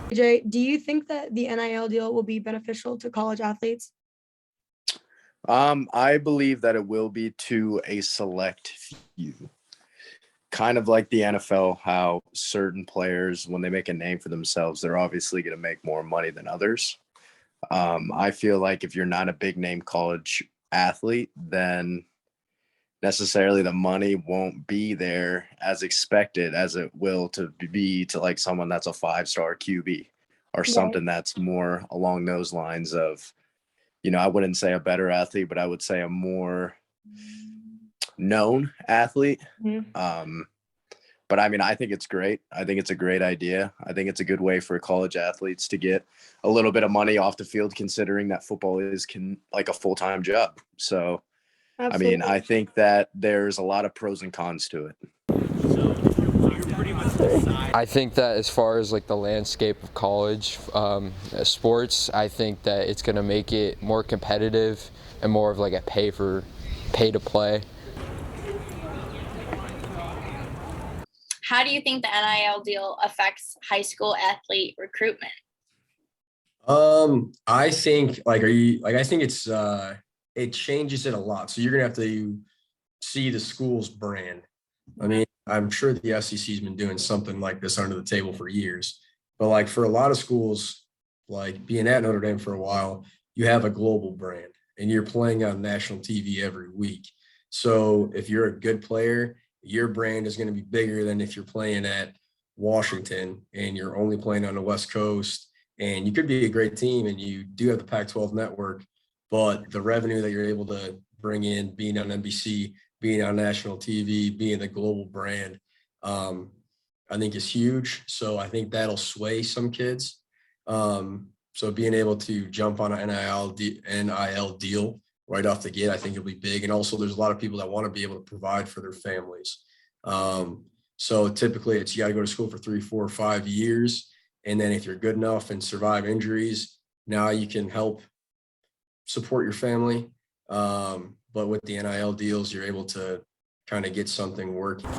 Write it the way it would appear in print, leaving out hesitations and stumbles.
AJ, do you think that the NIL deal will be beneficial to college athletes? I believe that it will be to a select few. Kind of like the NFL, how certain players, when they make a name for themselves, they're obviously going to make more money than others. I feel like if you're not a big name college athlete, then necessarily the money won't be there as expected as it will to be to like someone that's a 5-star QB or something that's more along those lines of, I wouldn't say a better athlete, but I would say a more known athlete. But I mean, I think it's great. I think it's a great idea. I think it's a good way for college athletes to get a little bit of money off the field, considering that football is like a full-time job. So, absolutely. I mean, I think that there's a lot of pros and cons to it. I think that as far as like the landscape of college sports, I think that it's going to make it more competitive and more of like a pay to play. How do you think the NIL deal affects high school athlete recruitment? I think I think it changes it a lot. So you're gonna have to see the school's brand. I mean, I'm sure the SEC's been doing something like this under the table for years, but like for a lot of schools, like being at Notre Dame for a while, you have a global brand and you're playing on national TV every week. So if you're a good player, your brand is going to be bigger than if you're playing at Washington and you're only playing on the West Coast. And you could be a great team and you do have the Pac-12 network, but the revenue that you're able to bring in, being on NBC, being on national TV, being the global brand, I think is huge. So I think that'll sway some kids. So being able to jump on an NIL deal right off the gate, I think it'll be big. And also there's a lot of people that want to be able to provide for their families. So typically it's, you got to go to school for 3, 4, 5 years. And then if you're good enough and survive injuries, now you can help support your family. But with the NIL deals, you're able to kind of get something working.